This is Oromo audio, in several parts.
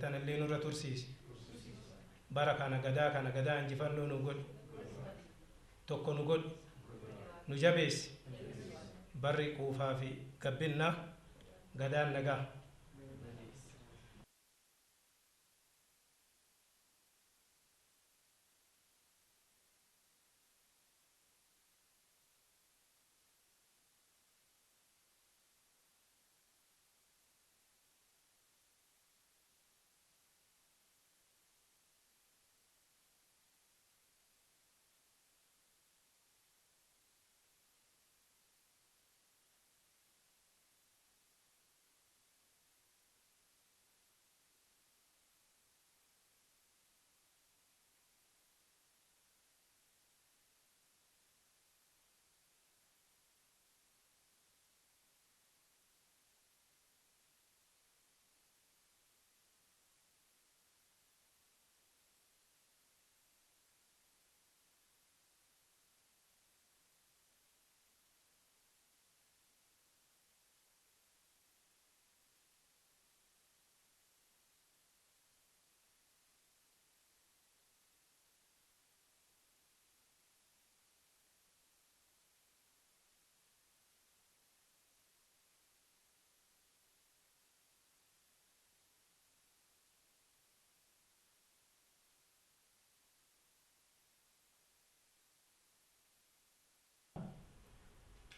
tanallee nurra tursiisi. Bara kana gadaa injifannoo nu godhu. Tokko nu godhu. Nu jabeessi. Barri quufaa fi gabbinna gadaan nagaa.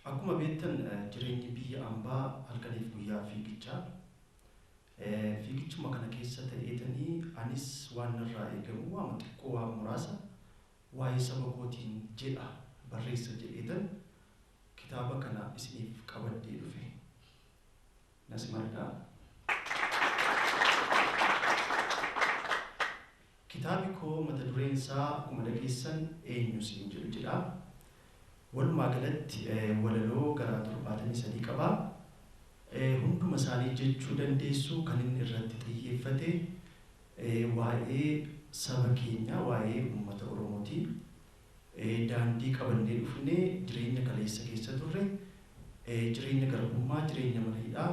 Akkuma beektan jireenyi biyya ambaa halkaniif guyyaa fiigichaa. Fiigichuma kana keessa ta'eetanii anis waan irraa eegamu waan xiqqoo waan muraasa waa'ee saba kootiin jedha barreessa jedheetan kitaaba kana isiniif qabadhee dhufe. Nasimaldaa. Kitaabi koo mata dureen isaa akkuma dhageessan eenyu siin jedhu jedha. Walumaa galatti walaloo garaa 73 qaba. Hunduma isaanii jechuu dandeessu kan inni irratti xiyyeeffate waa'ee saba keenya, waa'ee uummata Oromooti. Daandii qabannee dhufnee jireenya kaleessa keessa turre, jireenya garbummaa, jireenya mana hidhaa,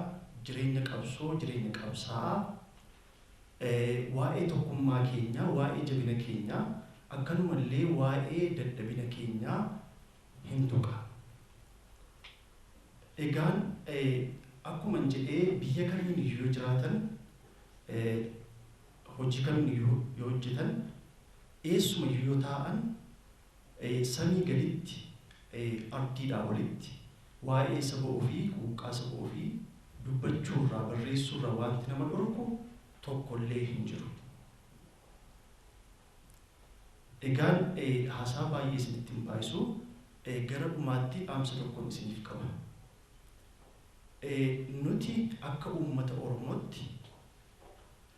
jireenya qabsoo, jireenya qabsaa'aa, waa'ee tokkummaa keenya, waa'ee jabina keenya, akkanumallee waa'ee dadhabina keenyaa hin tuqa. Egaan akkuma jedhee biyya kamiin iyyuu jiraatan, hojii kamiin iyyuu yoo hojjetan, eessuma iyyuu taa'an, samii gaditti, ardiidhaa olitti waa'ee saba ofii, quuqqaa saba ofii dubbachuurraa, barreessuurraa wanti nama dhorku tokkollee hin jiru. Egaan haasaa baay'ee isinitti hin baay'isu. Gara dhumaatti dhaamsa tokkoon isiniif qaba. Nuti akka uummata Oromootti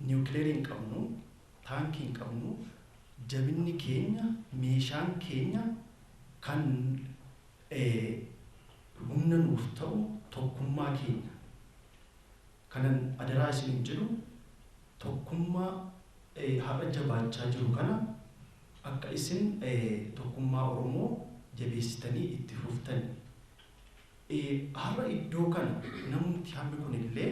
niwukileerii hin qabnu, taankii hin qabnu, jabinni keenya, meeshaan keenya kan humna nuuf ta'u tokkummaa keenya. Kanan adaraa isiniin jedhu tokkummaa har'a jabaachaa jiru kana akka isin tokkummaa Oromoo jabeessitanii itti fuftan. Har'a iddoo kana namni hammi kun illee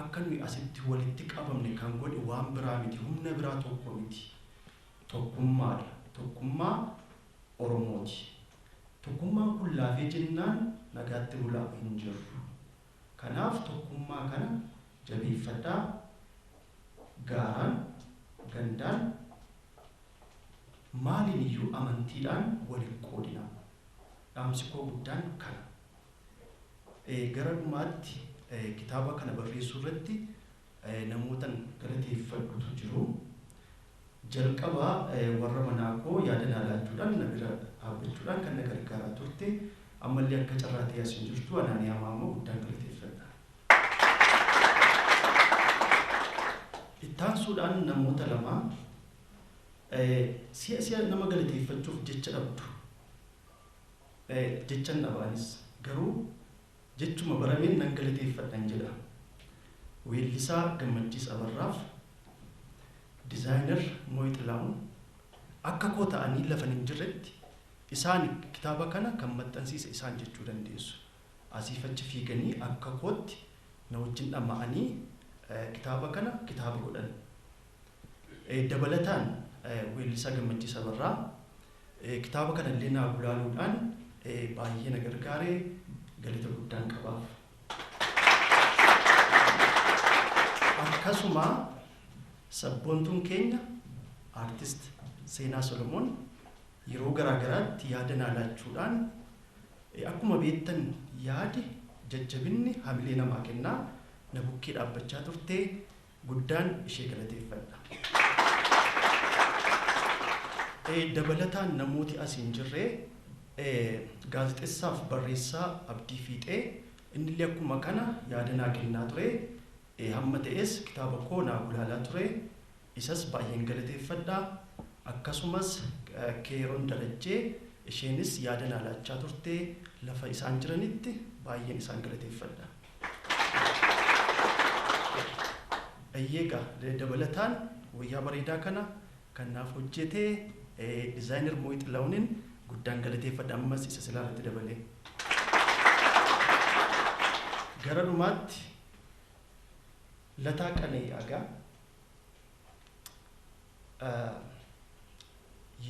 akka nuyi asitti walitti qabamne kan godhe waan biraa miti, humna biraa tokko miti. Tokkummaadha. Tokkummaa Oromooti. Tokkummaan kun laafee jennaan nagaatti bulaa hin jirru. Kanaaf tokkummaa kana jabeeffadhaa, gaaraan, gandaan, maaliin iyyuu amantiidhaan waliin qoodinaa. Dhaamsi koo guddaan kana. Gara dhumaatti kitaaba kana barreessuu irratti namootan galateeffadhutu jiru. Jalqabaa warra manaa koo yaada naa laachuudhaan na bira dhaabbachuudhaan kan na gargaaraa turte, ammallee akka carraa ta'e asin jirtu anaanii ammoo guddaan galateeffadha. Ittaansuudhaan namoota lama si'a nama galateeffachuuf jecha dhabdu. Jechan dhabaanis garuu jechuma barameen nan galateeffadhan jedha. Weellisaa Gammachiis Abarraaf, dizaayinar Mooyixilaa'uun akka koo ta'anii lafan hin jirretti isaan kitaaba kana kan maxxansiise isaan jechuu dandeessu. Asiif achi fiiganii akka kootti na wajjin dhama'anii kitaaba kana kitaaba godhan. Dabalataan weellisaa Gammachiisa Barraa kitaaba kanallee naa gulaaluudhaan baay'ee na gargaaree galata guddaan qabaaf. Akkasuma sabboontuun keenya artist Seenaa Solomoon yeroo garaagaraatti yaada naa laachuudhaan akkuma beektan yaadi jajjabinni hamilee namaa kennaa na bukkee dhaabbachaa turtee guddaan ishee galateeffadha. Dabalataan namooti as hin jirre gaazexeessaaf barreessaa Abdii Fiixee innillee akkuma kana yaada naa kennaa ture. Hamma ta'es kitaaba koo naa gulaalaa ture. Isas baay'een galateeffadha. Akkasumas Keeroon Dalajjee isheenis yaada naa laachaa turte lafa isaan jiranitti baay'een isaan galateeffadha. Egaa dabalataan wayyaa bareedaa kana kan naaf hojjete dizaayinar Mooyii Xilaawuniin guddaan galateeffadha. Ammas isa silaarratti dabalee gara dhumaatti Lataa Qanee Agaa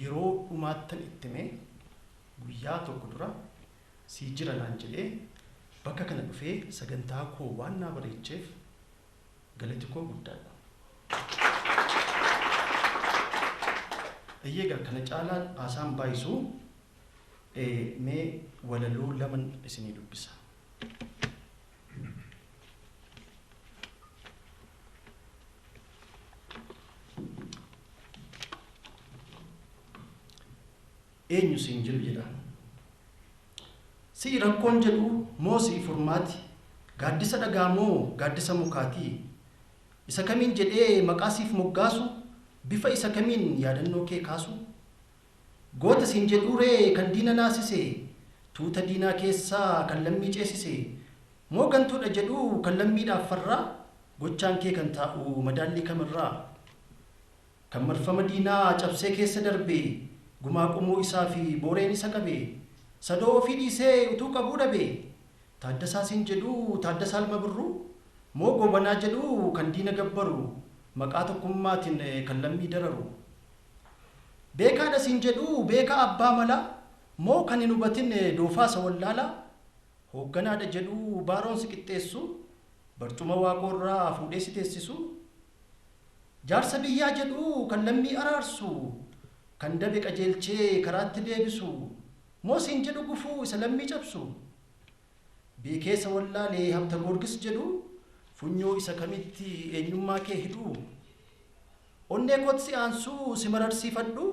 yeroo dhumaattan itti mee guyyaa tokko dura sii jira naan jedhee bakka kana dhufee sagantaa koo waan naa bareecheef galati koo guddaadha. Egaa kana caalaan haasaan baay'isuu mee walaloo lama isinii dubbisa. Eenyu siin jedhu si rakkoon jedhu moo si furmaati gaaddisa dhagaa moo gaaddisa mukaati isa kamiin jedhee maqaa siif moggaasu bifa isa kamiin yaadannoo kee kaasu goota siin jedhu ree kan diina naasise tuuta diinaa keessaa kan lammii ceesise moo gantuudha jedhu kan lammiidhaaf farraa gochaan kee kan taa'u madaallii kamirraa kan marfama diinaa cabsee keessa darbe gumaa qomoo isaa fi booreen isa qabe sadoo ofii dhiisee utuu qabuu dhabe Taaddasaa siin jedhu Taaddasaa Ilma Birruu moo Gobanaa jedhu kan diina gabbaru maqaa tokkummaatiin kan lammii dararu beekaadha siin jedhu beekaa abbaa malaa moo kan hin hubatin doofaa isa wallaalaa hoogganaadha jedhu baaroon si qixxeessu barcuma waaqoorraa fuudhee si teessisu jaarsa biyyaa jedhu kan lammii araarsu kan dabe qajeelchee karaatti deebisu moo siin jedhu gufuu isa lammii cabsu beekeessa wallaalee habta goorgis jedhu funyoo isa kamitti eenyummaa kee hidhu onnee kooti si aansuu si mararsiifadhu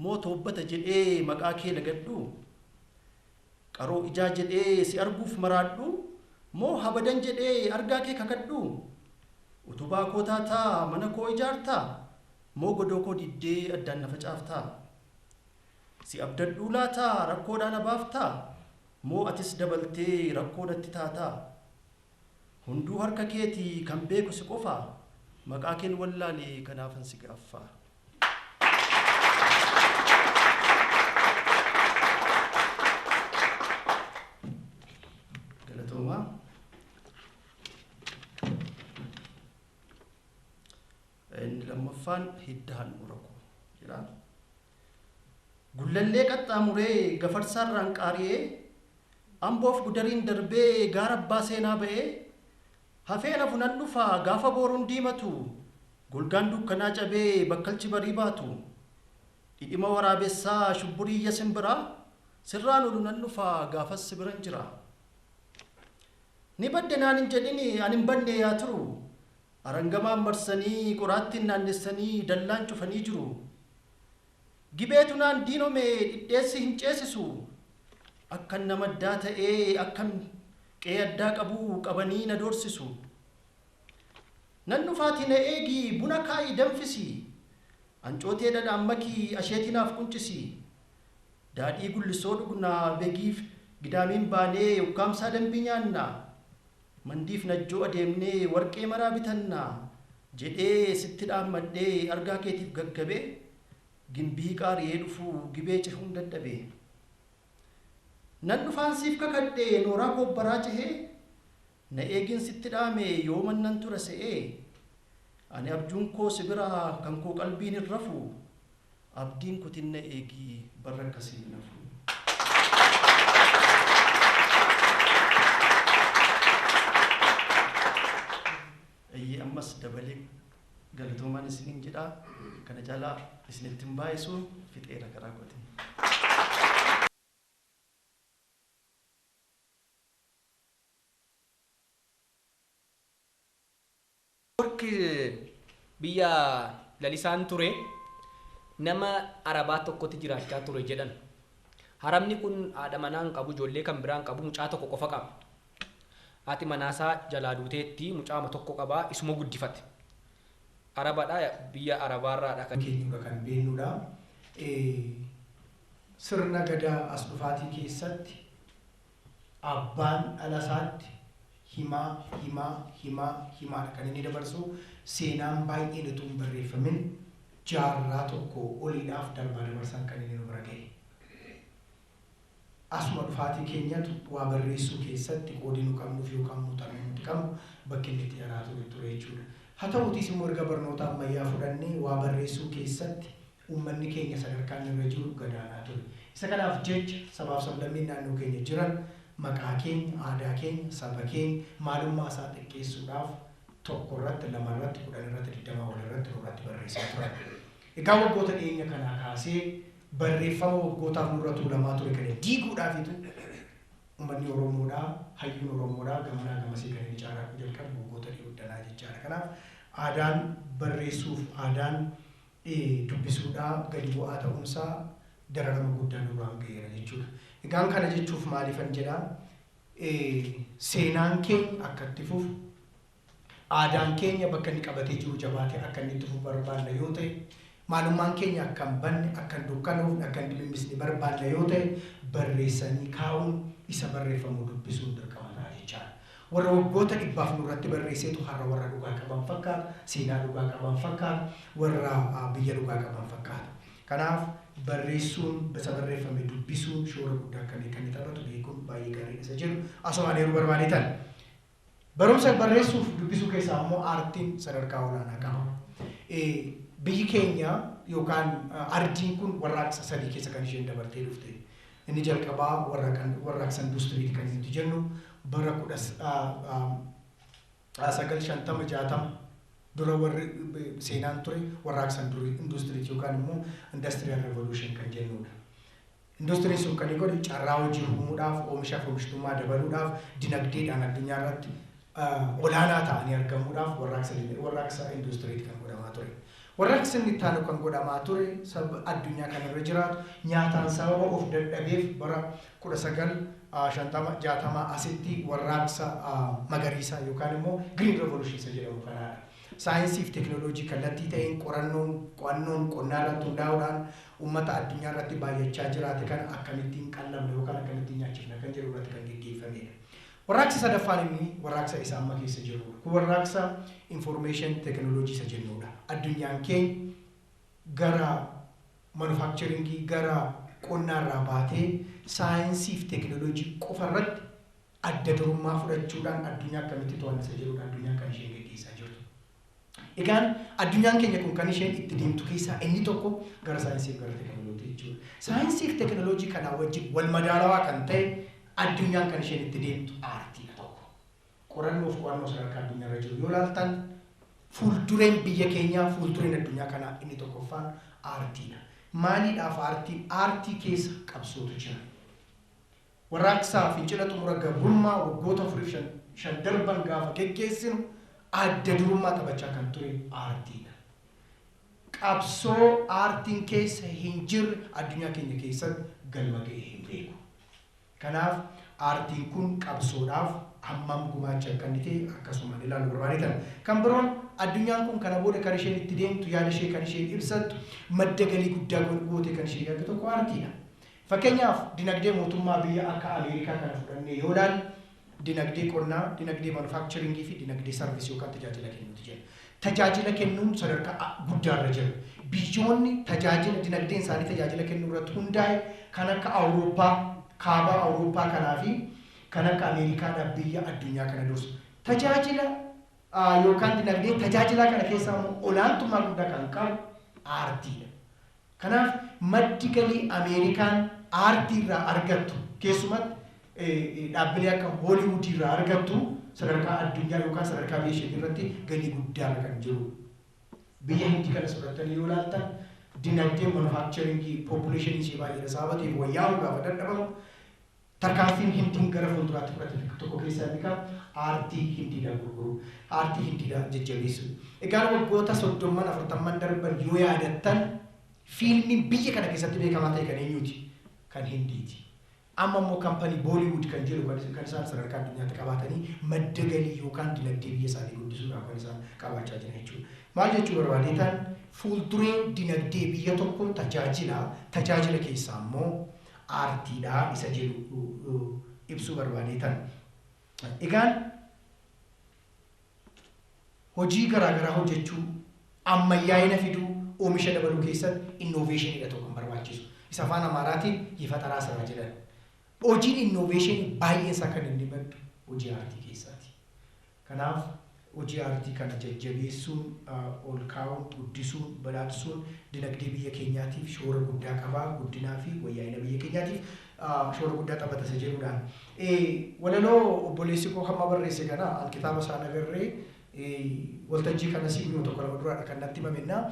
moo toobbata jedhee maqaa kee lagadhu qaroo ijaa jedhee si arguuf maraadhu moo habadan jedhee argaa kee kakadhu utubaa koo taataa mana koo ijaartaa moo godoo koo diddee addaan na facaaftaa si abdadhuu laataa rakkoodhaan abaaftaa moo atis dabaltee rakkoodhatti taataa hunduu harka keetii kan beeku si qofaa maqaa keen wallaalee kanaafan si gaaffaa. Galatoomaa. Inni lammaffaan hiddaan urakuu jedha. Gullallee qaxxaamuree gafarsaarraan qaari'ee amboof gudariin darbee gaara abbaa seenaa ba'ee hafeen hafunan dhufaa gaafa booruun diimatu golgaan dukkanaa cabee bakkalchi barii baatu dhidhima waraabessaa shubburiyya simbiraa sirraan olunan dhufaa gaafas sibiran jira ni badde naan hin jedhini ani hin badne yaa turu arangamaan marsanii qoraattiin naannessanii dallaan cufanii jiru gibeetu naan diinome dhidheessi hin ceesisu akkan nama addaa ta'ee akkan qee addaa qabu qabanii na doorsisu nan dhufaatii na eegi buna kaa'ii danfisi ancootee dhadhaan makii asheetinaaf quncisi daadhii gullisoo dhugnaa beegiif gidaamiin baanee ukkaamsaa dambii nyaannaa mandiif najjoo adeemnee warqee maraa bitannaa jedhee sitti dhaammadhee argaa keetiif gaggabee gimbii qaariyee dhufuu gibee cehuun dadhabee nan dhufaan siif kakadhee nooraa gobbaraa cehee na eegin sitti dhaame yooman nan tura se'ee ani abjuun koo sibira kan koo qalbiin irrafu abdiin kutinna eegi barra akkasiin nafu. Ammas dabalee galatoomaan isiniin jedha kana jala isinitti hin baay'isu fixeera karaa goote. Biyya lalisaan ture nama arabaa tokkotti jiraachaa ture jedhan. Haramni kun haadha manaa qabu, ijoollee kan biraan qabu, mucaa tokko qofa qaba. Haati manaasaa jalaa duuteetti mucaama tokko qabaa isuma guddifate. Arabaadha, biyya arabaarraadha kan keenyudha kan beeknudha. Sirna gadaa as dhufaatii keessatti abbaan dhalasaatti himaa kan inni dabarsu seenaan baay'een utuu hin barreeffamin jaarraa tokko oliidhaaf darbaa dabarsan kan inni nu bira ga'e. Asuma dhufaatii keenyatu waa barreessuu keessatti qoodi nu qabnuuf yookaan muuxannoo nuti qabnu bakki inni itti dhalaatu ture jechuudha. Haa ta'uutis immoo erga barnoota ammayyaa fudhannee waa barreessuu keessatti uummanni keenya sadarkaan irra jiru gadaanaa ture. Isa kanaaf jecha sabaaf sablammiin naannoo keenya jiran maqaa keenya, aadaa keenya, saba keenya maalummaa isaa xiqqeessuudhaaf tokko irratti, lama irratti, 10 irratti, 20 ol irratti nurratti barreessaa turan. Egaa waggoota dhiyeenya kanaa kaasee barreeffama waggootaaf nurra tuulamaa ture kana diiguudhaafitu uummanni Oromoodhaa, hayyuun Oromoodhaa gamanaa gamasii kan inni caalaa jalqabu waggoota dhiyoodhanaa jechaadha. Kanaaf aadaan barreessuuf, aadaan dubbisuudhaa gadi bu'aa ta'umsaa dararama guddaa nurraan ga'eera jechuudha. Egaan kana jechuuf maaliifan jedhaa seenaan keenya akka itti fufu, aadaan keenya bakka inni qabatee jiru jabaatee akka inni itti fufu barbaanna yoo ta'e, maalummaan keenya akka hin banne, akka hin dukkanoofne, akka hin dhimmisne barbaanna yoo ta'e barreessanii kaa'uun isa barreeffamu dubbisuun dirqama jechaadha. Warra waggoota dhibbaaf nurratti barreesseetu har'a warra dhugaa qaban fakkaata, seenaa dhugaa qaban fakkaata, warra biyya dhugaa qaban fakkaata. Kanaaf barreessuun, isa barreeffame dubbisuun shoora guddaa akkamii kan taphatu beekuun baay'ee gaarii isa jedhu asumaan yeroo barbaadetan. Barumsa barreessuuf dubbisuu keessaa immoo aartiin sadarkaa olaanaa qaba. Biyyi keenya yookaan ardiin kun warraaqsa sadii keessa kan isheen dabartee dhufte. Inni jalqabaa warraaqsa industirii kan nuti jennu bara 1950-60 dura warri seenaan ture warraaqsa industirii yookaan immoo industrial revolution kan jennudha. Industiriin sun kan godhe carraa hojii uumuudhaaf, oomishaa fi oomishtummaa dabaluudhaaf, dinagdeedhaan addunyaa irratti olaanaa ta'anii argamuudhaaf warraaqsa industirii kan godhamaa ture. Warraaqsi inni itti aanu kan godhamaa ture saba addunyaa kanarra jiraatu nyaataan sababa of dadhabeef bara 1950-60 asitti warraaqsa magariisaa yookaan immoo green revolution isa jedhamu kanaadha. Saayinsii fi teekinooloojii kallattii ta'een qo'annoon qonnaa irratti hundaa'uudhaan uummata addunyaa irratti baay'achaa jiraate kana akkamittiin qallamna yookaan akkamittiin nyaachifna kan jedhu irratti kan gaggeeffamedha. Warraaqsi sadaffaan inni warraaqsa isa amma keessa jirudha. Kun warraaqsa information teekinooloojii isa jennudha. Addunyaan keenya gara manufacturingii, gara qonnaa irraa baatee saayinsii fi teekinooloojii qofa irratti adda durummaa fudhachuudhaan addunyaa akkamitti to'annisa jedhudha addunyaan kan isheen gaggeessaa jirtu. Egaan addunyaan keenya kun kan isheen itti deemtu keessaa inni tokko gara saayinsii fi gara teekinooloojii jechuudha. Saayinsii fi teekinooloojii kanaa wajjin wal madaalawaa kan ta'e addunyaan kan isheen itti deemtu aartiidha tokko. Qorannoo fi qo'annoo sadarkaa addunyaa irra jiru yoo ilaaltan fuuldureen biyya keenyaa, fuuldureen addunyaa kanaa inni tokkoffaan aartiidha. Maaliidhaaf aartiin? Aartii keessa qabsootu jira. Warraaqsaa fincila xumura gabrummaa waggoota 4-5 darban gaafa geggeessinu adda durummaa taphachaa kan ture aartiidha. Qabsoo aartiin keessa hin jirre addunyaa keenya keessatti galma ga'ee hin beeku. Kanaaf aartiin kun qabsoodhaaf hammam gumaacha akka inni ta'e akkasumaan ilaaluu barbaadetan. Kan biroon addunyaan kun kana booda kan isheen itti deemtu, yaada ishee kan isheen ibsattu, madda galii guddaa gootee kan ishee yaaddu tokko aartiidha. Fakkeenyaaf dinagdee mootummaa biyya akka Ameerikaa kana fudhannee yoo ilaalle dinagdee qonnaa, dinagdee manufacturingii fi dinagdee sarvisii yookaan tajaajila kennuuti jenna. Tajaajila kennuun sadarkaa guddaarra jira. Biyyoonni tajaajila dinagdeen isaanii tajaajila kennuu irratti hundaa'e kan akka Awurooppaa, kaabaa Awurooppaa kanaa fi kan akka Ameerikaadhaaf biyya addunyaa kana dursu. Tajaajila yookaan dinagdee tajaajilaa kana keessaa immoo olaantummaa guddaa kan qabu aartiidha. Kanaaf maddi galii Ameerikaan aartii irraa argattu keessumatti dhaabbilee akka Hooliwuud irraa argattu sadarkaa addunyaa yookaan sadarkaa biyya ishee irratti galii guddaa kan jiru. Biyya Hindii kana sodhatanii yoo ilaaltan dinagdee manufacturingii population ishee baay'ee sababa wayyaa'uu gaafa dadhabamu tarkaanfiin Hindiin gara fuulduraatti fudhate tokko keessaa inni kan aartii Hindiidhaan gurguru, aartii Hindiidhaan jajjabeessu. Egaa waggoota 30-40 darban yoo yaadattan fiilmiin biyya kana keessatti beekamaa ta'e kan eenyuuti? Kan Hindiiti. Amma immoo kaampanii Booliwuud kan jedhu kan isaan sadarkaa addunyaatti qabaatanii madda galii yookaan dinagdee biyya isaanii guddisuudhaaf kan isaan qabaachaa jiran jechuudha. Maal jechuu barbaadeetan fuuldureen dinagdee biyya tokko tajaajila keessaa immoo aartiidhaa isa jedhu ibsuu barbaadeetan. Egaan hojii garaagaraa hojjechuu ammayyaa'ina fiduu oomisha dabaluu keessatti innoveeshiniidha tokko kan barbaachisu. Isa afaan Amaaraatiin yifaxaraa sana jedhan. Hojiin innoveeshinii baay'een isaa kan inni maddu hojii aartii keessaati. Kanaaf hojii aartii kana jajjabeessuun, ol kaa'uun, guddisuun, badhaadhisuun dinagdee biyya keenyaatiif shoora guddaa qabaa, guddinaa fi wayyaa'ina biyya keenyaatiif shoora guddaa taphata isa jedhuudhaan. Walaloo obboleessi koo hamma barreesse kana kitaaba isaa agarree waltajjii kana sibiiloo tokko lama duraadha kan natti himamennaa.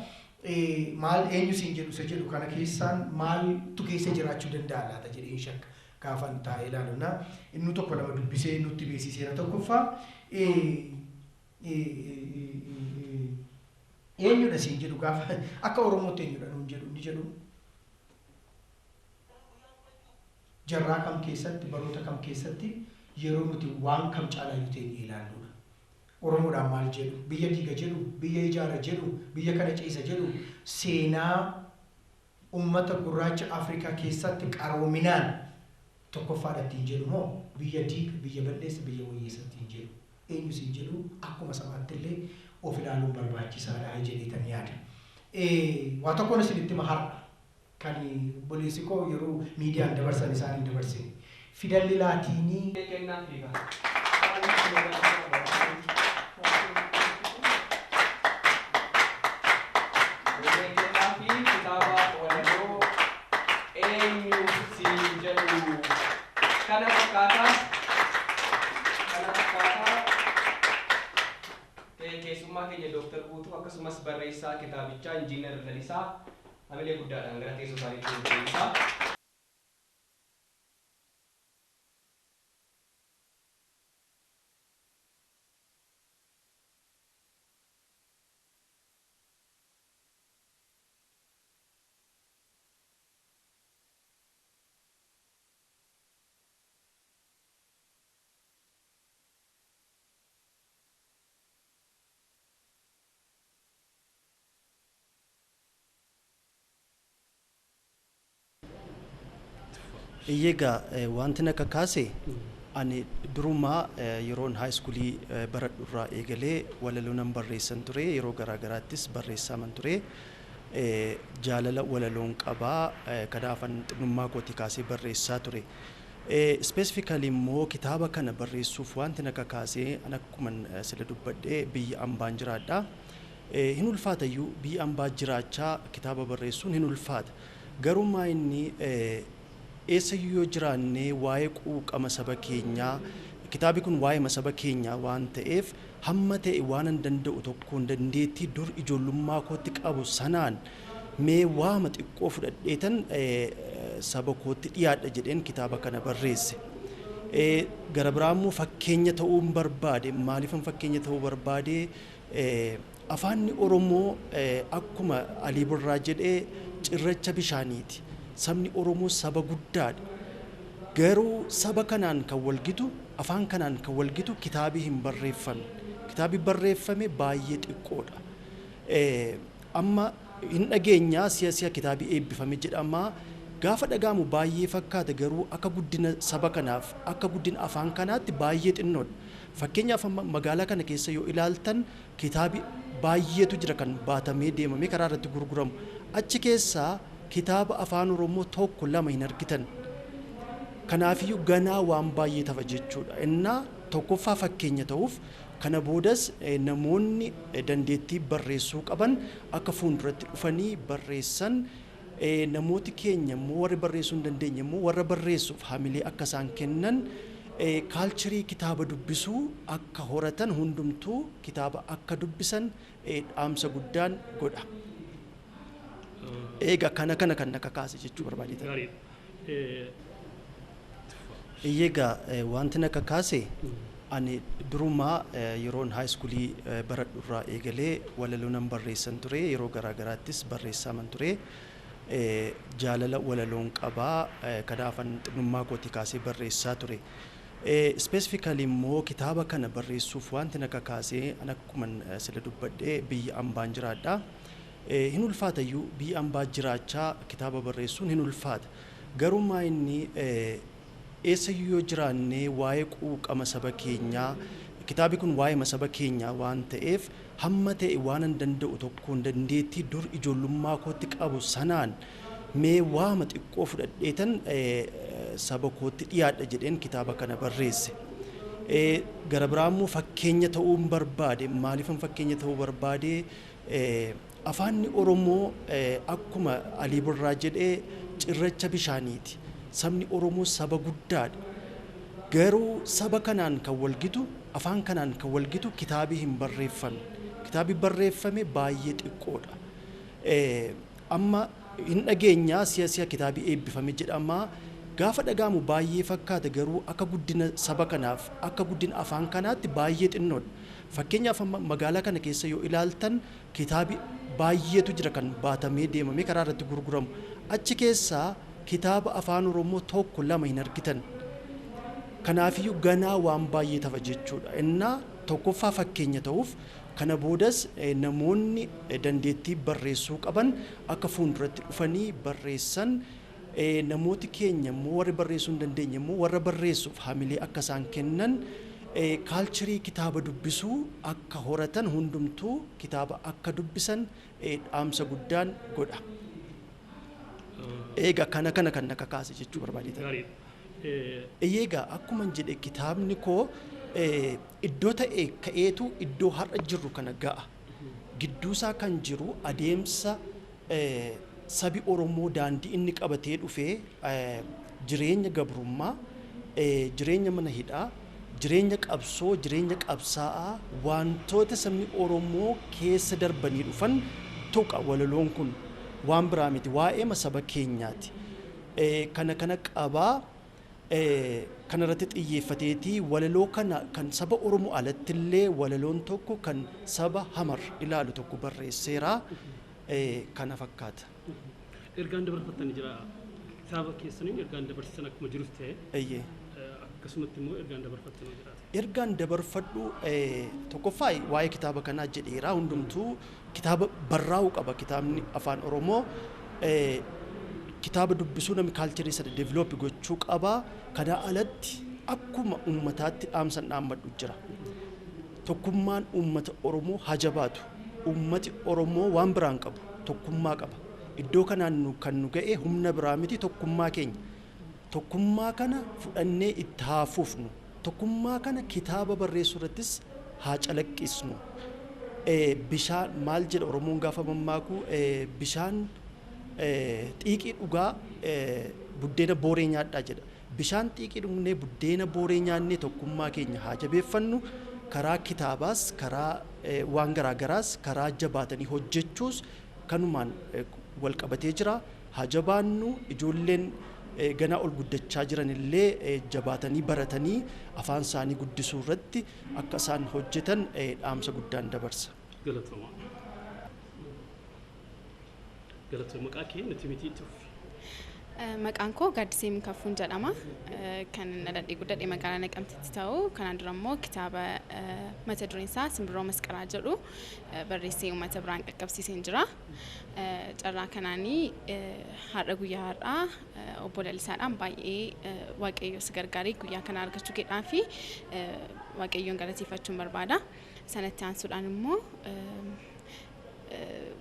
Maal eenyu siin jedhu isa jedhu kana keessaan maaltu keessa jiraachuu danda'a laata jedhee shakka gaafan taa'ee ilaalunna. Inni tokko lama dubbisee nutti beeksiseera tokkoffaa. Eenyudha siin jedhu gaafa akka Oromootti eenyudha nuun jedhu ni jedhu. Jarraa kam keessatti baroota kam keessatti yeroo nuti waan kam caalaa yoo ta'e ilaalludha. Oromoodhaan maal jedhu biyya diiga jedhu biyya ijaara jedhu biyya kana ciisa jedhu seenaa uummata gurraacha Afrikaa keessatti qaroominaan tokkoffaadha jedhu moo biyya diiga biyya balleessa biyya wayyeessatti jedhu. Eenyu siin jedhu akkuma samaatti illee of ilaaluun barbaachisaadha jedheetan yaada. Waa tokkoon isinitti har'a kan obboleessi koo yeroo miidiyaan dabarsan isaanii dabarsine fidalli laatiinii kitaabaa walaloo eenyu siin jedhu kana fakkaataa keessummaa keenya Dooktar Guutuu akkasumas barreessaa kitaabichaa Injiinar Lalisaa hamilee guddaadhaan gara teessoo isaaniitti deebisaa. Egaa wanti akka kaase ani durumaa yeroon high schoolii baradhurraa eegalee walaloo nan barreessan ture yeroo garaagaraattis barreessaman ture jaalala walaloon qabaa kanaafan xinnummaa kootii kaasee barreessaa ture. Specifically immoo kitaaba kana barreessuuf wanti akka kaasee an akkuman sila dubbadhee biyya ambaan jiraadha. Hin ulfaatayyuu biyya ambaa jiraachaa kitaaba barreessuun hin ulfaata. Garuu inni eessa yoo jiraannee waa'ee quuqama saba keenyaa kitaabi kun waa'ee saba keenyaa waan ta'eef hamma ta'e waan an danda'u tokkoon dandeettii dur ijoollummaa kootti qabu sanaan mee waama xiqqoo fudhadheetan saba kootti dhiyaadha jedheen kitaaba kana barreesse. Gara biraammoo fakkeenya ta'uu barbaade maaliifan fakkeenya ta'uu barbaade afaanni Oromoo akkuma Alii Birraa jedhee cirracha bishaaniiti. Sabni Oromoo saba guddaadha. Garuu saba kanaan kan walgitu afaan kanaan kan walgitu kitaabii hin barreeffamne. Kitaabii barreeffame baay'ee xiqqoodha. Amma hin dhageenyaa siya kitaabii eebbifame jedhama. Gaafa dhagaamu baay'ee fakkaata garuu akka guddina saba kanaaf akka guddina afaan kanaatti baay'ee xinnoodha. Fakkeenyaaf magaalaa kana keessa yoo ilaaltan kitaabii baay'eetu jira kan baatamee deemamee karaa irratti gurguramu. Achi keessaa kitaaba afaan Oromoo tokko lama hin argitan. Kanaafiyyuu ganaa waan baay'ee tafa jechuudha. Innaa tokkoffaa fakkeenya ta'uuf Kana boodas namoonni dandeettii barreessuu qaban akka fuulduratti dhufanii barreessan namooti keenya immoo warri barreessuu hin dandeenye immoo warra barreessuuf hamilee akka isaan kennan kaalcharii kitaaba dubbisuu akka horatan hundumtuu kitaaba akka dubbisan dhaamsa guddaan godha. Egaa kana kan akka kaase jechuu barbaadeeta. Egaa wanti akka kaase ani durumaa yeroon high schoolii baradhurraa eegalee walaloo nan barreessan ture yeroo garaagaraattis barreessaaman ture. Jaalala walaloon qabaa kanaafan xinnummaa kootii kaasee barreessaa ture. Specifically immoo kitaaba kana barreessuuf wanti akka kaasee akkuma sila dubbadhee biyya ambaan jiraadha. Hin ulfaatayyuu biyya ambaa jiraachaa kitaaba barreessuun hin ulfaata. Garuu inni eessayyuu yoo jiraannee waa'ee quuqama saba keenyaa kitaabi kun waa'ee saba keenyaa waan ta'eef hamma ta'e waan an danda'u tokkoon dandeettii dur ijoollummaa kootti qabu sanaan mee waama xiqqoo fudhadheetan saba kootti dhiyaadha jedheen kitaaba kana barreesse. Gara biraammoo fakkeenya ta'uu barbaade maaliifan fakkeenya ta'uu barbaade afaanni Oromoo akkuma Alii Birraa jedhee cirracha bishaaniiti. Sabni Oromoo saba guddaadha. Garuu saba kanaan kan walgitu afaan kanaan kan walgitu kitaabii hin barreeffamne. Kitaabii barreeffame baay'ee xiqqoodha. Amma hin dhageenyaa si'a kitaabii eebbifame jedhama. Gaafa dhagaamu baay'ee fakkaata garuu akka guddina saba kanaaf akka guddina afaan kanaatti baay'ee xinnoodha. Fakkeenyaaf magaalaa kana keessa yoo ilaaltan kitaabii baay'eetu jira kan baatamee deemamee karaa irratti gurguramu. Achi keessaa kitaaba afaan Oromoo tokko lama hin argitan. Kanaafiyyuu ganaa waan baay'ee tafa jechuudha. Innaa tokkoffaa fakkeenya ta'uuf kana boodas namoonni dandeettii barreessuu qaban akka fuulduratti dhufanii barreessan namooti keenya immoo warri barreessuu hin dandeenye immoo warra barreessuuf hamilee akka isaan kennan kaalcharii kitaaba dubbisuu akka horatan hundumtuu kitaaba akka dubbisan dhaamsa guddaan godha. Egaa kana kan akka kaase jechuu barbaadeeta. Egaa akkuma jedhe kitaabni koo iddoo ta'e ka'eetu iddoo har'a jirru kana ga'a. Gidduusaa kan jiru adeemsa sabi Oromoo daandii inni qabatee dhufee jireenya gabrummaa, jireenya mana hidhaa, jireenya qabsoo, jireenya qabsaa'aa wantoota sabni Oromoo keessa darbanii dhufan tuqa walaloon kun. Waan biraa miti waa'ee saba keenyaati. Kana qabaa kanarratti xiyyeeffateetii walaloo kana kan saba Oromoo alattillee walaloon tokko kan saba Hamar ilaalu tokko barreesseera. Kana fakkaata. Ergaan dabarfatanii jira kitaaba keessaniin ergaan dabarsan akkuma jirus ta'e. Akkasumatti immoo ergaan dabarfatanii jira. Ergaan dabarfadhu tokkoffaa waa'ee kitaaba kanaa jedheera hundumtuu kitaaba barraa'uu qaba kitaabni afaan Oromoo kitaaba dubbisuu namni kaalcharii sana develop gochuu qaba. Kana alatti akkuma uummataatti dhaamsan dhaammadhu jira. Tokkummaan uummata Oromoo haa jabaatu. Uummati Oromoo waan biraan qabu tokkummaa qaba. Iddoo kanaan kan nu ga'e humna biraa miti tokkummaa keenya. Tokkummaa kana fudhannee itti haa fufnu. Tokkummaa kana kitaaba barreessuu irrattis haa calaqqisnu. Bishaan maal jedha Oromoon gaafa mammaaku bishaan xiiqii dhugaa buddeena booree nyaadhaa jedha. Bishaan xiiqii dhugnee buddeena booree nyaannee tokkummaa keenya haa jabeeffannu. Karaa kitaabaas karaa waan garaagaraas karaa jabaatanii hojjechuus kanumaan wal qabatee jira. Haa jabaannu ijoolleen ganaa ol guddachaa jiran illee jabaatanii baratanii afaan isaanii guddisuu irratti akka isaan hojjetan dhaamsa guddaan dabarsa. Galatooma. Maqaa kee nuti miti tuuf. Maqaan koo Gaaddisee Minkaaffuun jedhama. Kan dhaladhee guddadhee magaalaa Naqamteetti ta'u kanaan dura immoo kitaaba mata dureen isaa Simbirroo Masqalaa jedhu barreessee uummata biraan qaqqabsiiseen jira. Carraa kanaanii har'a guyyaa har'aa obbo Lalisaadhaan baay'ee Waaqayyo si gargaaree guyyaa kana argachuu keedhaa fi Waaqayyoon galateeffachuun barbaada. Sanatti aansuudhaan immoo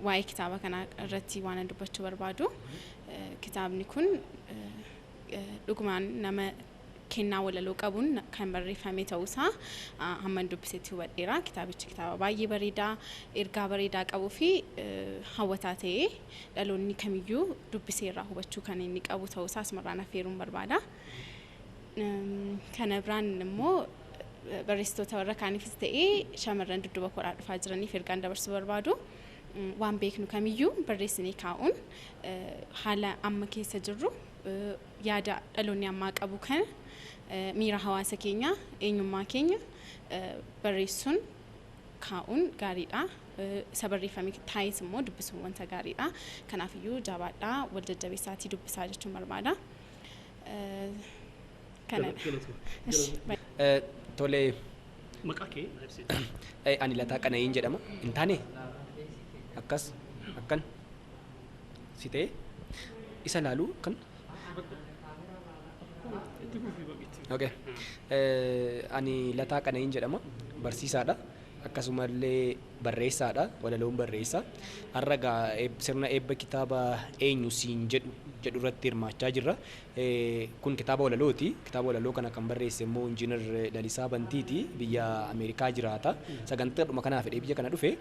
waa'ee kitaaba kana irratti waan dubbachuu barbaadu. Kitaabni kun dhugumaan nama kennaa walaloo qabuun kan barreeffame ta'uusaa hamman dubbisetti hubadheera. Kitaabichi kitaaba baay'ee bareedaa, ergaa bareedaa qabuu fi hawwataa ta'ee dhaloonni kamiyyuu dubbisee irraa hubachuu kan inni qabu ta'uusaa asumarraan affeeruun barbaada. Kana biraan immoo barreessitoota warra kaaniifis ta'ee shamarran dudduuba koodhaa dhufaa jiraniif ergaan dabarsuu barbaadu. Waan beeknu kamiyyuu barreessinee kaa'uun haala amma keessa jirru yaada dhaloonni ammaa qabu kana miira hawaasa keenya, eenyummaa keenya barreessuun kaa'uun gaariidha. Isa barreeffame taa'es immoo dubbisuun wanta gaariidha. Kanaafiyyuu jabaadhaa wal jajjabeessaatii dubbisaa jechuun barbaada. Tolee. Maqaa kee Ani Lataa Qana'iin jedhama. Hin taane akkas akkan si ta'e isa laaluu kan. Okay. Ani Lataa Qana'iin jedhama. Barsiisaadha. Akkasumallee barreessaadha. Walaloon barreessa. Har'a sirna eebba kitaaba Eenyu, siin jedhu irratti hirmaachaa jirra. Kun kitaaba walalooti. Kitaaba walaloo kana kan barreesse immoo Injiinar Lalisaa Bantiiti. Biyya Ameerikaa jiraata. Sagantaadhuma kanaaf fedhee biyya kana dhufe.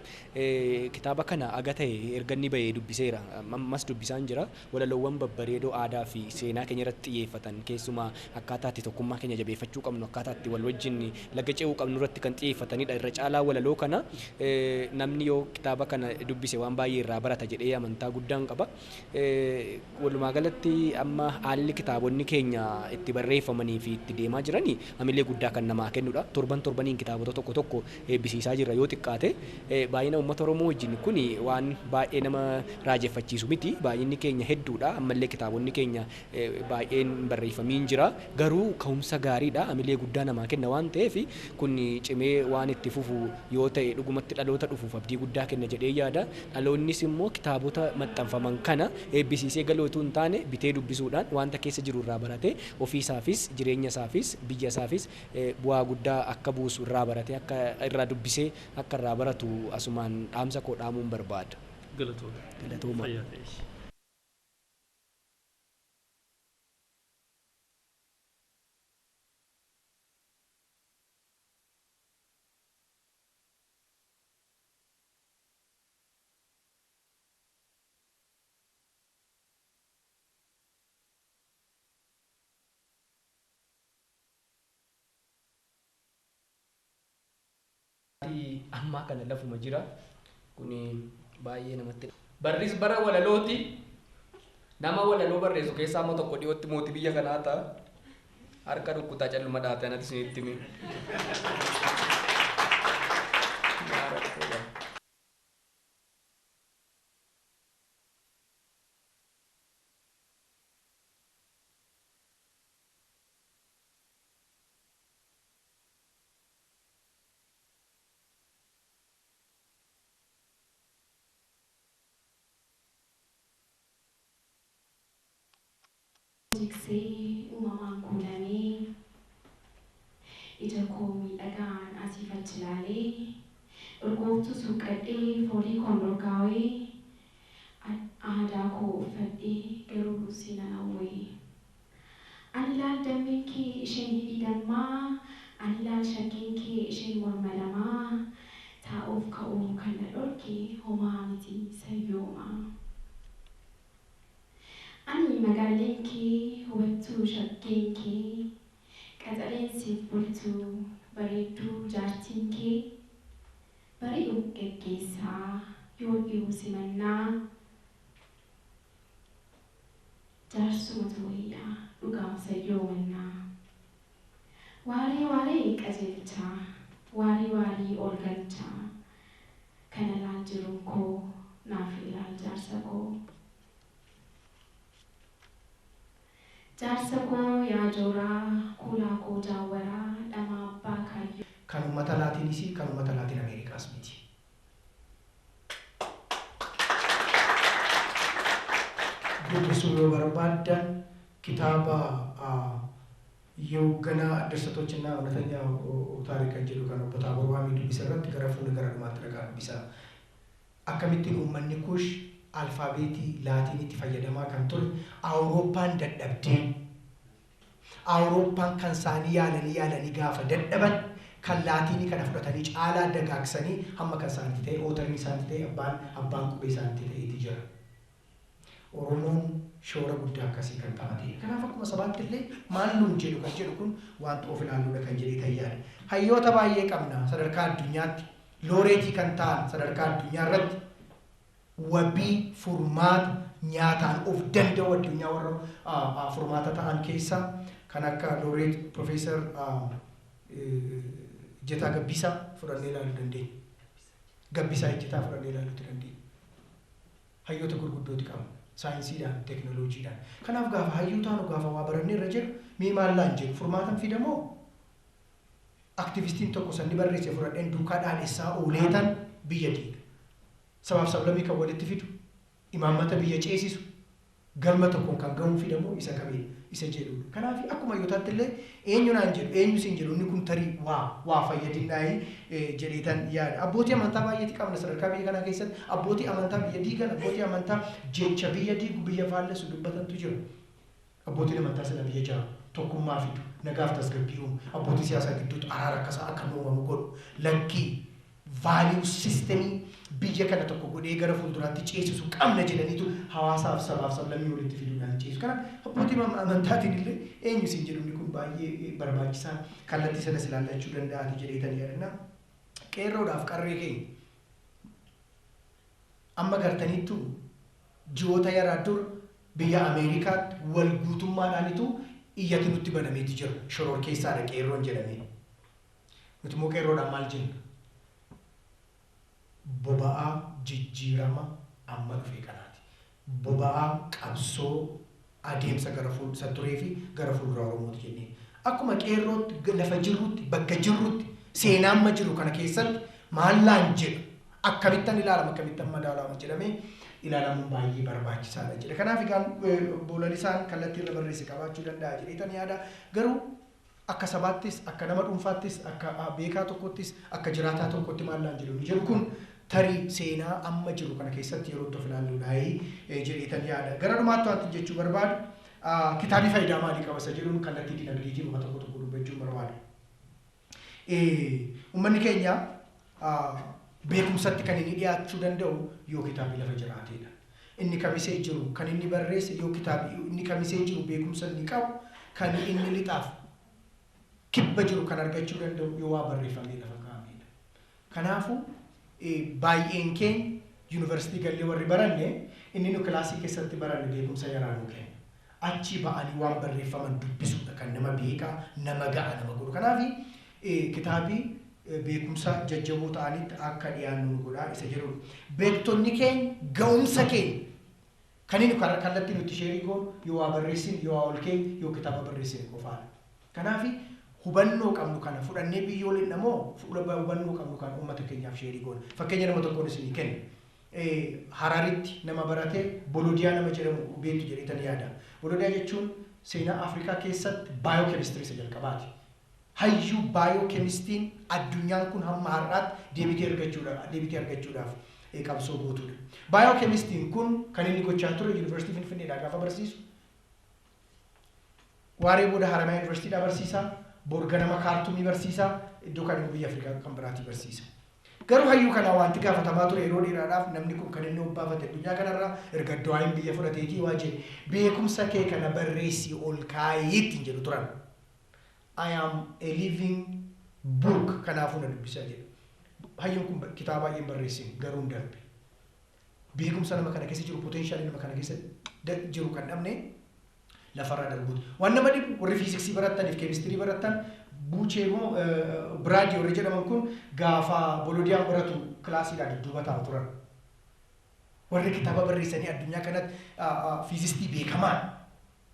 Kitaaba kana aga ta'e erga inni bahee dubbiseera. Ammas dubbisaan jira. Walaloowwan babbareedoo aadaa fi seenaa keenya irratti xiyyeeffatan keessumaa akkaataa itti tokkummaa keenya jabeeffachuu qabnu, akkaataa itti wal wajjin laga ce'uu qabnu irratti kan xiyyeeffatanidha. Irra caalaa walaloo kana namni yoo kitaaba kana dubbise waan baay'ee irraa barata jedhee amantaa guddaan qaba. Walumaa galatti amma haalli kitaabonni keenya itti barreeffamanii fi itti deemaa jiranii hamilee guddaa kan namaa kennudha. Torbaniin kitaabota tokko eebbisiisaa jirra yoo xiqqaate. Baay'ina uummata Oromoo wajjin kun waan baay'ee nama raajeffachiisu miti. Baay'inni keenya hedduudha. Ammallee kitaabonni keenya baay'een barreeffamiin jira. Garuu ka'umsa gaariidha. Hamilee guddaa namaa kenna waan ta'eef kun cimee waan itti fufu yoo ta'e dhugumatti dhaloota dhufuuf abdii guddaa kenna jedhee yaada. Dhaloonnis immoo kitaabota maxxanfaman kana eebbisiisee galootuu hin taane bitee dubbisuudhaan wanta keessa jiru irraa barate ofiisaafis jireenya isaafis biyya isaafis bu'aa guddaa akka buusu irraa barate akka irraa dubbisee akka irraa baratu asumaan dhaamsa koo dhaamuun barbaada. Galatooma. Amma kana lafuma jira kun baay'ee namatti barris bara walalooti nama walaloo barreessu keessaa immoo tokko dhiyootti mootii biyya kanaa ta'a harka rukkutaa calluma dhaatan ati isinitti himi. Jiksee uumamaan kuulamee ija koo miidhagaan asii achi ilaalee urgooftuu suuqqadhee foolii koon dorgaawee aadaa koo uffadhee garuu siina hawwee. Ani laal dammeen kee isheen hidhiidhammaa, ani laal shaggeen kee isheen morma lamaa, taa'uuf ka'uu kan na dhorke homaa miti sayyoomaa. Ani magaaleen kee hubattuu shaggeen kee qaxaleen siif bultuu bareedduu jaartiin kee bari'u geggeessaa yoo dhi'u simannaa jaarsumatu wayyaa dhugaamsa yoomannaa. Waarii qajeelchaa waarii ol galchaa kana laal jiruun koo naaf ilaal jaarsa koo. Jaarsa koo yaa jooraa kuulaa koo jaawwaraa dhamaa abbaa kaayyoo. Kan uummata Laatiinis kan uummata Laatiin Ameerikaas miti. Dubbisuu yoo barbaaddan kitaaba የውገና ድርሰቶችና እውነተኛ ታሪክ እንጀሉ ከነው በታቦርዋሚ ዱቢሰረት ገረፉን ገረዱ ማጥረቃ ቢሳ አከሚቲን ኡመኒ ኩሽ አልፋቤቲ ላቲኒቲ ፈየደማ ከንቱር አውሮፓን ደደብዴ Awurooppaan kan isaanii yaalanii gaafa dadhaban kan laatiinii kana fudhatanii caalaa dagaagsanii hamma kan isaanitti ta'e ootarni isaanitti ta'e abbaan qubee isaanitti ta'eeti jira. Oromoon shoora guddaa akkasii kan qabatee. Kanaaf akkuma sabaatti illee maal nuun jedhu kan jedhu kun wanta of ilaaluudha kan jedhee tayyaadha. Hayyoota baay'ee qabna sadarkaa addunyaatti looreetii kan ta'an sadarkaa addunyaa irratti wabii furmaata nyaataan of danda'u addunyaa warra furmaata ta'an keessaa kan akka looreet Profeesar Ejjetaa Gabbisaa fudhannee ilaaluu dandeenya. Gabbisaa Ejjetaa fudhannee ilaaluu dandeenya. Hayyoota gurguddooti qabna. Saayinsiidhaan, teekinooloojiidhaan. Kanaaf gaafa hayyuu taanu gaafa waa barannee irra jedhu mee maallaan jedhu furmaatan fidamoo aktivistiin tokko sanni barreesse fudhadheen duukaa dhaadhessaa ooleetan biyya diiga. Sabaaf sablammii kan walitti fidu, imaammata biyya ceesisu, galma tokkoon kan gahuun fidamoo isa qabee isa jedhu. Kanaaf akkuma hayyootaatti illee eenyu naan jedhu, eenyu siin jedhu inni kun tarii waa fayyadinnaa'ii jedheetan yaada. Abbootii amantaa baay'eeti qabna sadarkaa biyya kanaa keessatti. Abbootii amantaa biyya diigan, abbootii amantaa jecha biyya diigu, biyya faallessu dubbatantu jira. Abbootiin amantaa sila biyya jaaru, tokkummaa fidu, nagaaf tasgabbii uumu, abbootii siyaasaa gidduutti araara akkasaa akka uumamu godhu, laggii, vaaliyuu sistemii biyya kana tokko godhee gara fuulduraatti ceesisu qabna jedhaniitu hawaasaaf sabaaf sablammii walitti fiduudhaan ceesu. Kanaaf abbootii amantaatiin illee eenyu siin jedhu kun baay'ee barbaachisaa kallattii sanas ilaallachuu danda'aati jedheetan yaadannaa. Qeerroodhaaf qarree keenya amma gartaniittu ji'oota yaraa dura biyya Ameerikaatti wal guutummaadhaanitu iyyatti nutti banameeti jira. Shoror keessaadha qeerroon jedhamee. Nuti immoo qeerroodhaan maal jenna? Boba'aa jijjiirama amma dhufee kanaati. Boba'aa qabsoo adeemsa gara fuuldura turee fi gara fuuldura Oromooti jennee. Akkuma qeerrootti lafa jirrutti bakka jirrutti seenaa amma jiru kana keessatti maallaan jedhu akkamittan ilaalama akkamittan madaalama jedhamee ilaalamuun baay'ee barbaachisaadha jedhe. Kanaaf egaan boolalisaan kallattii irra barreesse qabaachuu danda'a jedheetan yaada. Garuu akka sabaattis akka nama dhuunfaattis akka beekaa tokkottis akka jiraataa tokkotti maallaan jedhu ni jedhu kun tarii seenaa amma jiru kana keessatti yeroo itti of ilaalluudhaayi jedheetan yaada. Gara dhumaatti wanti jechuu barbaadu kitaabii faayidaa maalii qaba isa jedhuun kallattii dinagdeetiin uummata tokko tokko dubbachuu barbaadu. Uummanni keenya beekumsatti kan inni dhiyaachuu danda'u yoo kitaabii lafa jiraateedha. Inni kamisee jiru kan inni barreesse yoo kitaabii inni kamisee jiru beekumsa inni qabu kan inni lixaaf kibba jiru kan argachuu danda'u yoo waa barreeffamee lafa kaa'amedha. Kanaafuu baay'een keenya yuunivarsiitii gallee warri baranne inni nu kilaasii keessatti baranne beekumsa yaraa nu kenna. Achi ba'anii waan barreeffaman dubbisuudha kan nama beekaa, nama ga'a, nama godhu. Kanaaf kitaabii beekumsa jajjaboo ta'anitti akka dhiyaannu nu godhaa isa jedhu. Beektonni keenya ga'umsa keenya kan inni kallattii nutti sheerii goonu yoo waa barreessine, yoo waa ol keenya, yoo kitaaba barreessine qofaadha. Kanaaf hubannoo qabnu kana fudhannee biyyoolin namoo hubannoo qabnu kana uummata keenyaaf sheerii goona. Fakkeenya nama tokkoon isinii kenna. Hararitti nama baratee Bolodiyaa nama jedhamu beektu jedheetan yaada. Bolodiyaa jechuun seenaa Afrikaa keessatti baayookeemistirii isa jalqabaati. Hayyuu baayookeemistiin addunyaan kun hamma har'aatti deebitee argachuudhaaf qabsoo gootudha. Baayookeemistiin kun kan inni gochaa ture yuunivarsiitii Finfinneedhaa gaafa barsiisu. Waaree booda Haramaa yuunivarsiitiidhaa barsiisaa. Borganama kaartumii barsiisaa. Iddoo kan biyya Afrikaa kan biraatii barsiisa. Garuu hayyuu kana wanti gaafatamaa ture yeroo dheeraadhaaf namni kun kan inni obbaafate addunyaa kanarraa erga du'aayin biyya fudhateetii waa jedhe beekumsa kee kana barreessii ol kaayiitti jedhu turan. I am a living book kanaafuu na dubbisaa jedhu. Hayyuun kun kitaaba baay'een barreessine garuu hin darbe. Beekumsa nama kana keessa jiru poteenshaalii nama kana keessa jiru kan dhabne lafarraa darbuuti. Waan nama dhibu warri fiiziksii barattaniif keemistirii barattan buucheemoo biraadii warri jedhaman kun gaafa Bolodiyaan baratu kilaasiidhaan dudduuba taa'u turan. Warri kitaaba barreessanii addunyaa kanatti fiizistii beekamaan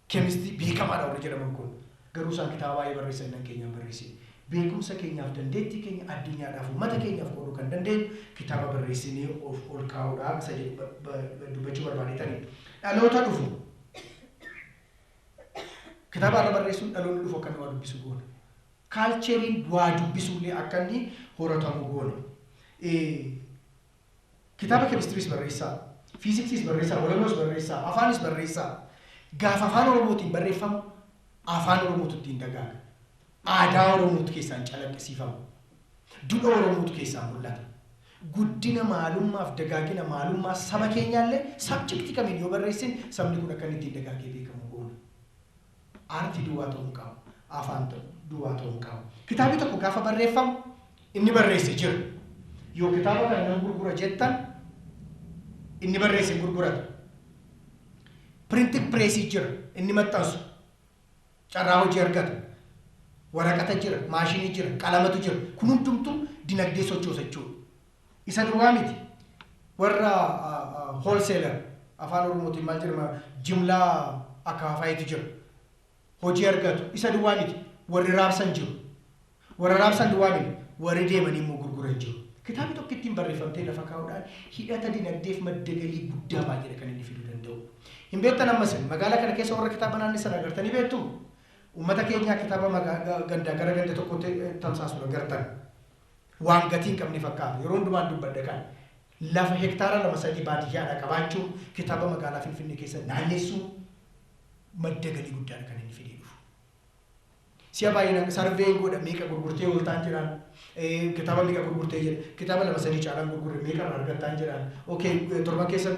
keemistii beekamaadha warri jedhaman kun. Garuu isaan kitaaba baay'ee barreessanii nan keenyaan barreessine. Beekumsa keenyaaf dandeettii keenya addunyaadhaaf uummata keenyaaf qooduu kan dandeenyu kitaaba barreessinee ol kaa'uudhaaf isa dubbachuu barbaadeetanii. Dhaloota dhufu. Kitaaba irra barreessuun dhaloonni dhufu akka nama dubbisu goona. Kaalcheeriin waa dubbisuullee akka inni horatamu goona. Kitaaba keemistiriis barreessaa, fiiziksiis barreessaa, walaloos barreessaa, afaanis barreessaa. Gaafa afaan Oromootiin barreeffamu afaan Oromootu ittiin dagaaga. Aadaa Oromootu keessaan calaqqisiifamu. Duudhaa Oromootu keessaan mul'ata. Guddina maalummaaf dagaagina maalummaa saba keenyaallee sabjektii kamiin yoo barreessin sabni kun akka inni ittiin dagaagee beekamu goona. Aartii duwwaa ta'uu qaba. Afaan duwwaa ta'uu qaba. Kitaabni tokko gaafa barreeffamu inni barreesse jira. Yoo kitaaba kana nan gurgura jettan inni barreesse gurgurata. Printed press jira inni maxxansu. Carraa hojii argata. Waraqata jira, maashinii jira, qalamatu jira. Kun hundumtuu dinagdee sochoosa jechuudha. Isa duwwaa miti. Warra wholesaler afaan Oromootiin maal jedhama jimlaa akaafayitu jira. Hojii argatu. Isa duwwaa miti. Warri raabsan jiru. Warra raabsan duwwaa miti. Warri deemanii immoo gurguran jiru. Kitaabni tokko ittiin barreeffamtee lafa kaa'uudhaan hidhata dinagdeef madda galii guddaa baay'eedha kan inni fiduu danda'u. Hin beektan ammas magaalaa kana keessa warra kitaaba naannessan agartanii beektu. Uummata keenyaa kitaaba gandaa gara ganda tokkotti tamsaasuu agartan. Waan gatii hin qabne fakkaata. Yeroo hundumaan dubbadda kan lafa hektaara 2-3 baadiyyaadha qabaachuun kitaaba magaalaa Finfinnee keessa naannessuu madda galii guddaadha kan inni fidee dhufu. Si'a baay'inaan sarveen godha meeqa gurgurtee ooltaan jiraan. Kitaaba meeqa gurgurtee jira. Kitaaba 2-3 caalaan gurgurre meeqa irraa argattaan jiraan. Okay, torban keessa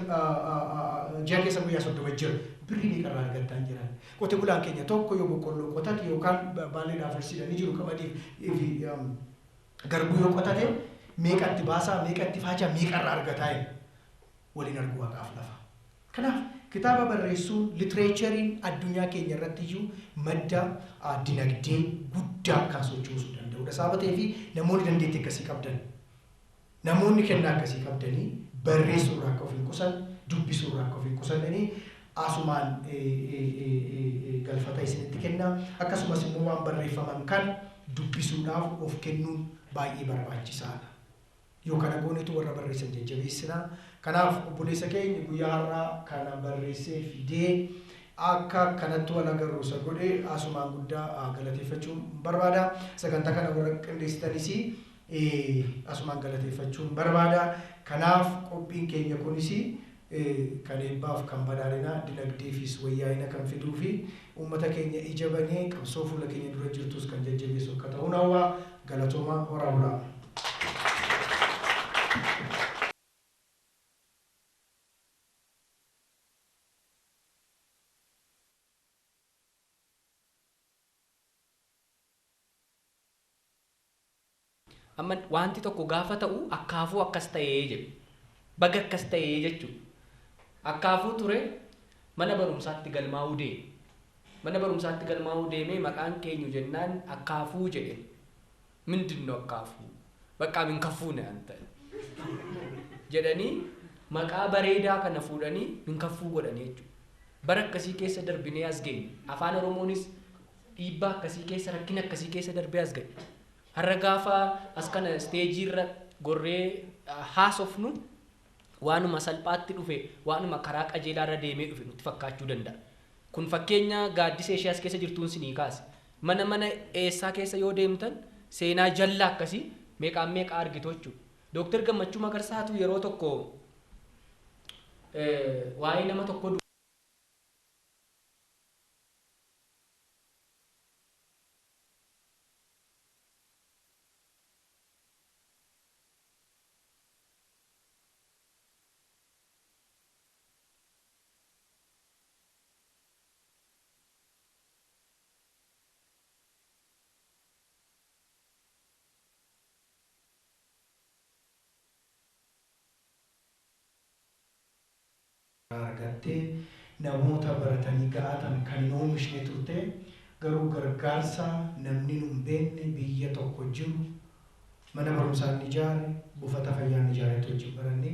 ji'a keessa guyyaa 30 jira. Birrii meeqa irraa argattaan jiraan. Qote bulaan keenya tokko yoo boqqolloo qotate yookaan baalleedhaaf horsiisanii jiru qamadiif garbuu yoo qotate meeqatti baasaa meeqatti faacaa meeqa irraa argataa waliin arguu waaqaaf lafa. Kanaaf kitaaba barreessuun litireechariin addunyaa keenya irratti iyyuu madda dinagdee guddaa kan sochoosuu danda'udha. Sababa ta'eef namoonni dandeettii akkasii qabdan namoonni kennaa akkasii qabdanii barreessuu irraa akka of hin qusan dubbisuu irraa akka of hin qusannanii asumaan galfata isinitti kenna. Akkasumas immoo waan barreeffaman kan dubbisuudhaaf of kennuun baay'ee barbaachisaadha. Yoo kana goonetu warra barreessan jajjabeessina. Kanaaf obboleessa keenya guyyaa har'aa kana barreessee fidee akka kanatti wal agarru isa godhee asumaan guddaa galateeffachuun barbaada. Sagantaa kana warra qindeessitanis asumaan galateeffachuun barbaada. Kanaaf qophiin keenya kunis kan eebbaaf kan badhaadhinaa dinagdeefis wayyaa'ina kan fiduu fi uummata keenya ija banee qabsoo fuula keenya dura jirtus kan jajjabeessu akka ta'uun hawwaa galatooma horaa bulaa. Amma wanti tokko gaafa ta'u akkaafuu akkas ta'ee jedhu. Baga akkas ta'ee jechuudha. Akkaafuu ture mana barumsaatti galmaa'uu deeme. Mana barumsaatti galmaa'uu deemee maqaan keenyu jennaan akkaafuu jedhe. Mindinno akkaafuu. Bakka min kafuune anta. Jedhanii maqaa bareedaa kana fuudhanii min kafuu godhanii jechuudha. Bara akkasii keessa darbinee as geenye. Afaan Oromoonis dhiibbaa akkasii keessa rakkina akkasii keessa darbee as ga'e. Har'a gaafa as kana steejii irra gorree haasofnu waanuma salphaatti dhufe waanuma karaa qajeelaa irra deemee dhufe nutti fakkaachuu danda'a. Kun fakkeenya gaaddisa ishee as keessa jirtuun sinii kaase. Mana eessaa keessa yoo deemtan seenaa jallaa akkasii meeqaan meeqa argitu jechuudha. Dooktar Gammachuu Magarsaatu yeroo tokko waa'ee nama tokko argattee namoota baratanii ga'atan kan hin oomishne turte garuu gargaarsa namni hin beekne biyya tokko jiru mana barumsaa ni ijaare buufata fayyaa ni ijaare hojii baranne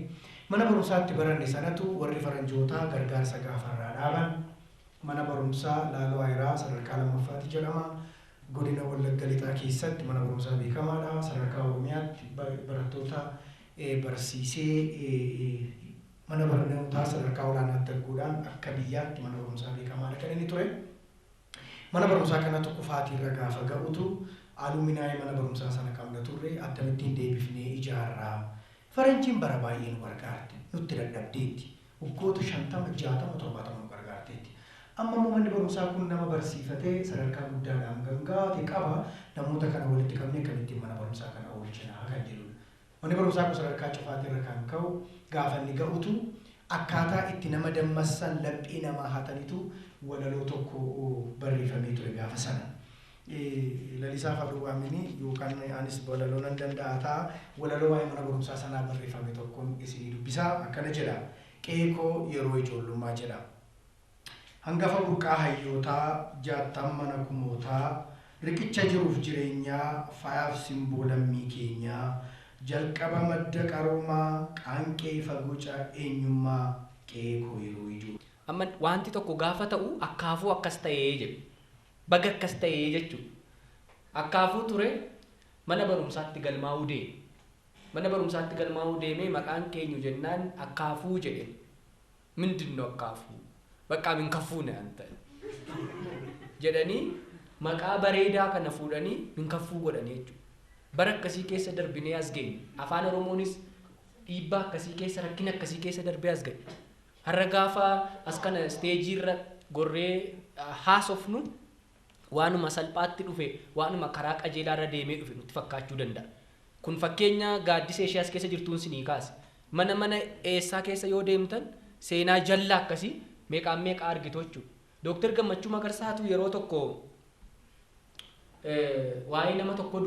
mana barumsaatti baranne sanatu warri faranjootaa gargaarsa gaafarraa dhaaban mana barumsaa Laaloo Ayiraa sadarkaa lammaffaatti jedhama godina Wallagga Lixaa keessatti mana barumsaa beekamaadha sadarkaa Oromiyaatti barattoota barsiisee mana barnootaa sadarkaa olaanaatti arguudhaan akka biyyaatti mana barumsaa beekamaadha kan inni ture. Mana barumsaa kanatu kufaatirra gaafa ga'utu aluminaayii mana barumsaa sana qabna turre akkamittiin deebifnee ijaarraa. Faranjiin bara baay'ee nu gargaarte nutti dadhabdeetti. Waggoota 50, 60, 70 nu gargaarteetti. Amma manni barumsaa kun nama barsiifatee sadarkaa guddaadhaan gangaate qaba namoota kana walitti qabnee kan ittiin mana barumsaa kana oolchinaa kan jedhudha. Manni barumsaa kun sadarkaa cufaatii irra kan ka'u gaafa inni ga'utu akkaataa itti nama dammassan laphee namaa hatanitu walaloo tokko barreeffamee ture gaafa sana. Lalisaa Faduu Waamini yookaan anis walaloo nan danda'a ta'a walaloo waa'ee mana barumsaa sanaa barreeffame tokkoon isinii dubbisaa akkana jedha. Qeekoo yeroo ijoollummaa jedha. Hangafa burqaa hayyootaa jaattaan mana kumootaa riqicha jiruuf jireenyaa faayaaf simboolamii keenyaa jalqaba madda qaroomaa qaanqee faguca eenyummaa qeekoo yeroo ijoo. Amma wanti tokko gaafa ta'u akkaafuu akkas ta'ee jedhu baga akkas ta'ee jechuudha. Akkaafuu ture mana barumsaatti galmaa'uu deeme. Mana barumsaatti galmaa'uu deemee maqaan keenyu jennaan akkaafuu jedhe. Mindinno akkaafuu. Bakka min kafuune anta jedhanii maqaa bareedaa kana fuudhanii min kafuu godhanii jechuudha. Bara akkasii keessa darbinee as geenye. Afaan Oromoonis dhiibbaa akkasii keessa rakkina akkasii keessa darbee as ga'e. Har'a gaafa as kana isteejii irra gorree haasofnu waanuma salphaatti dhufe waanuma karaa qajeelaa irra deemee dhufe nutti fakkaachuu danda'a. Kun fakkeenya gaaddisa ishee as keessa jirtuun sinii kaase. Mana eessaa keessa yoo deemtan seenaa jallaa akkasii meeqaan meeqa argitu jechuudha. Dooktar Gammachuu Magarsaatu yeroo tokko waa'ee nama tokko